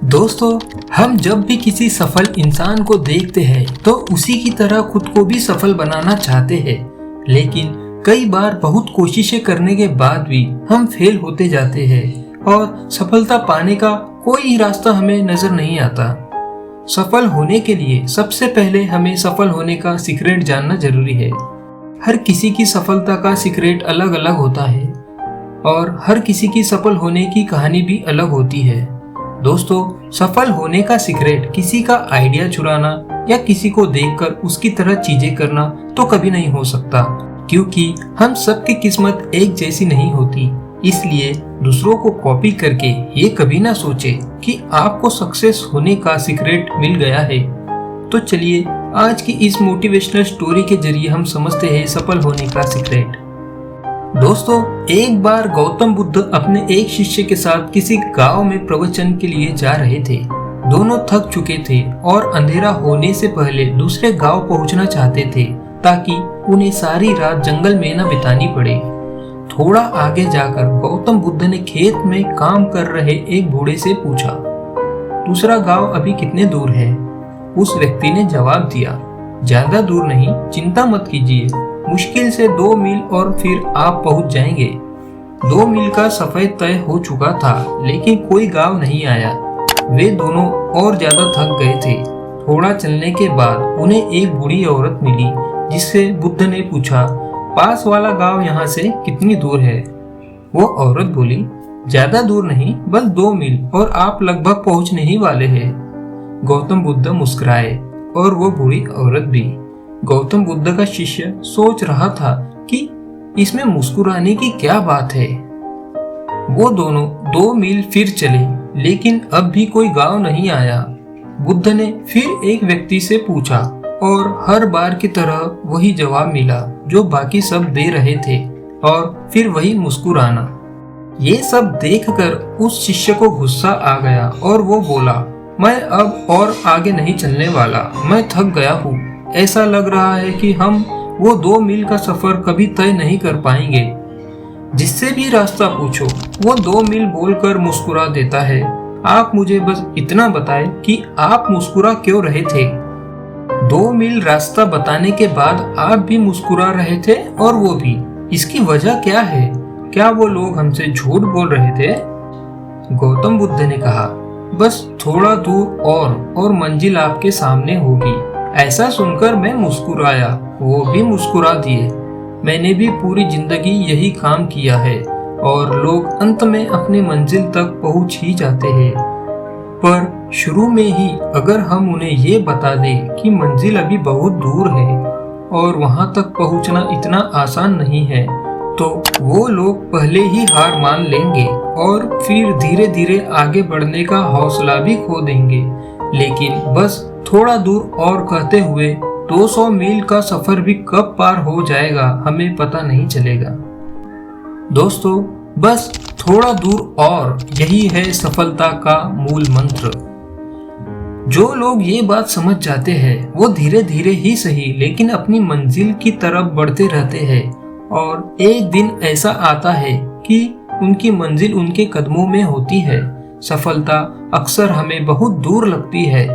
दोस्तों, हम जब भी किसी सफल इंसान को देखते हैं तो उसी की तरह खुद को भी सफल बनाना चाहते हैं, लेकिन कई बार बहुत कोशिशें करने के बाद भी हम फेल होते जाते हैं और सफलता पाने का कोई रास्ता हमें नजर नहीं आता। सफल होने के लिए सबसे पहले हमें सफल होने का सीक्रेट जानना जरूरी है। हर किसी की सफलता का सीक्रेट अलग अलग होता है और हर किसी की सफल होने की कहानी भी अलग होती है। दोस्तों, सफल होने का सीक्रेट किसी का आइडिया चुराना या किसी को देखकर उसकी तरह चीजें करना तो कभी नहीं हो सकता, क्योंकि हम सबकी किस्मत एक जैसी नहीं होती। इसलिए दूसरों को कॉपी करके ये कभी ना सोचे कि आपको सक्सेस होने का सीक्रेट मिल गया है। तो चलिए आज की इस मोटिवेशनल स्टोरी के जरिए हम समझते हैं सफल होने का सीक्रेट। दोस्तों, एक बार गौतम बुद्ध अपने एक शिष्य के साथ किसी गांव में प्रवचन के लिए जा रहे थे। दोनों थक चुके थे और अंधेरा होने से पहले दूसरे गांव पहुंचना चाहते थे ताकि उन्हें सारी रात जंगल में न बितानी पड़े। थोड़ा आगे जाकर गौतम बुद्ध ने खेत में काम कर रहे एक बूढ़े से पूछा, दूसरा गांव अभी कितने दूर है? उस व्यक्ति ने जवाब दिया, ज्यादा दूर नहीं, चिंता मत कीजिए, मुश्किल से 2 मील और फिर आप पहुंच जाएंगे। 2 मील का सफर तय हो चुका था, लेकिन कोई गांव नहीं आया। वे दोनों और ज्यादा थक गए थे। थोड़ा चलने के बाद उन्हें एक बूढ़ी औरत मिली, जिससे बुद्ध ने पूछा, पास वाला गांव यहाँ से कितनी दूर है? वो औरत बोली, ज्यादा दूर नहीं, बस 2 मील और आप लगभग पहुंचने ही वाले हैं। गौतम बुद्ध मुस्कुराए और वो बूढ़ी औरत भी। गौतम बुद्ध का शिष्य सोच रहा था कि इसमें मुस्कुराने की क्या बात है। वो दोनों 2 मील फिर चले, लेकिन अब भी कोई गांव नहीं आया। बुद्ध ने फिर एक व्यक्ति से पूछा और हर बार की तरह वही जवाब मिला जो बाकी सब दे रहे थे, और फिर वही मुस्कुराना। ये सब देखकर उस शिष्य को गुस्सा आ गया और वो बोला, मैं अब और आगे नहीं चलने वाला, मैं थक गया हूँ। ऐसा लग रहा है कि हम वो 2 मील का सफर कभी तय नहीं कर पाएंगे। जिससे भी रास्ता पूछो वो 2 मील बोलकर मुस्कुरा देता है। आप मुझे बस इतना बताएं कि आप मुस्कुरा क्यों रहे थे? 2 मील रास्ता बताने के बाद आप भी मुस्कुरा रहे थे और वो भी। इसकी वजह क्या है? क्या वो लोग हमसे झूठ बोल रहे थे? गौतम बुद्ध ने कहा, बस थोड़ा दूर और मंजिल आपके सामने होगी। ऐसा सुनकर मैं मुस्कुराया, वो भी मुस्कुरा दिए। मैंने भी पूरी जिंदगी यही काम किया है और लोग अंत में अपनी मंजिल तक पहुंच ही जाते हैं। पर शुरू में ही अगर हम उन्हें ये बता दें कि मंजिल अभी बहुत दूर है और वहां तक पहुंचना इतना आसान नहीं है, तो वो लोग पहले ही हार मान लेंगे और फिर धीरे धीरे आगे बढ़ने का हौसला भी खो देंगे। लेकिन बस थोड़ा दूर और कहते हुए 200 मील का सफर भी कब पार हो जाएगा हमें पता नहीं चलेगा। दोस्तों, बस थोड़ा दूर और, यही है सफलता का मूल मंत्र। जो लोग ये बात समझ जाते हैं वो धीरे धीरे ही सही लेकिन अपनी मंजिल की तरफ बढ़ते रहते हैं, और एक दिन ऐसा आता है कि उनकी मंजिल उनके कदमों में होती है। सफलता अक्सर हमें बहुत दूर लगती है,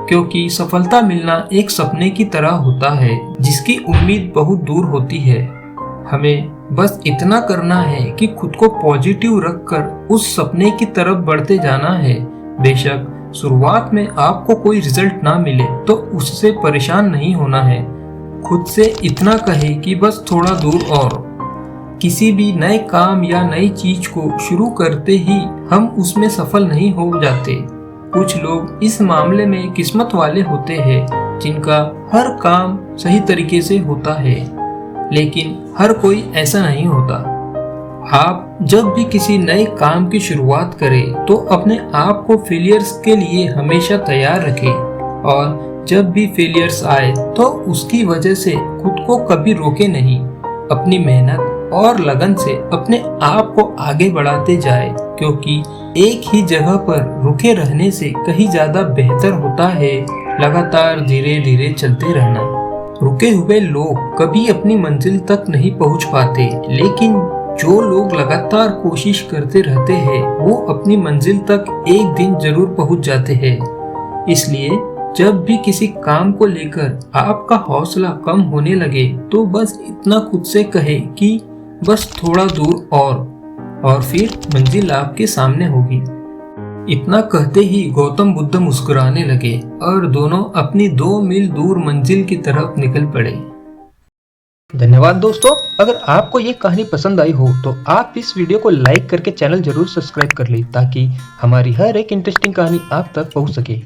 क्योंकि सफलता मिलना एक सपने की तरह होता है जिसकी उम्मीद बहुत दूर होती है। हमें बस इतना करना है कि खुद को पॉजिटिव रखकर उस सपने की तरफ बढ़ते जाना है। बेशक शुरुआत में आपको कोई रिजल्ट ना मिले तो उससे परेशान नहीं होना है। खुद से इतना कहे कि बस थोड़ा दूर और। किसी भी नए काम या नई चीज को शुरू करते ही हम उसमें सफल नहीं हो जाते। कुछ लोग इस मामले में किस्मत वाले होते हैं जिनका हर काम सही तरीके से होता है, लेकिन हर कोई ऐसा नहीं होता। आप जब भी किसी नए काम की शुरुआत करें तो अपने आप को फेलियर्स के लिए हमेशा तैयार रखें, और जब भी फेलियर्स आए तो उसकी वजह से खुद को कभी रोके नहीं। अपनी मेहनत और लगन से अपने आप को आगे बढ़ाते जाए, क्योंकि एक ही जगह पर रुके रहने से कहीं ज्यादा बेहतर होता है लगातार धीरे धीरे चलते रहना। रुके हुए लोग कभी अपनी मंजिल तक नहीं पहुंच पाते, लेकिन जो लोग लगातार कोशिश करते रहते हैं वो अपनी मंजिल तक एक दिन जरूर पहुंच जाते हैं। इसलिए जब भी किसी काम को लेकर आपका हौसला कम होने लगे तो बस इतना खुद से कहे कि बस थोड़ा दूर और फिर मंजिल आपके सामने होगी। इतना कहते ही गौतम बुद्ध मुस्कुराने लगे और दोनों अपनी 2 मील दूर मंजिल की तरफ निकल पड़े। धन्यवाद दोस्तों, अगर आपको ये कहानी पसंद आई हो तो आप इस वीडियो को लाइक करके चैनल जरूर सब्सक्राइब कर लें ताकि हमारी हर एक इंटरेस्टिंग कहानी आप तक पहुंच सके।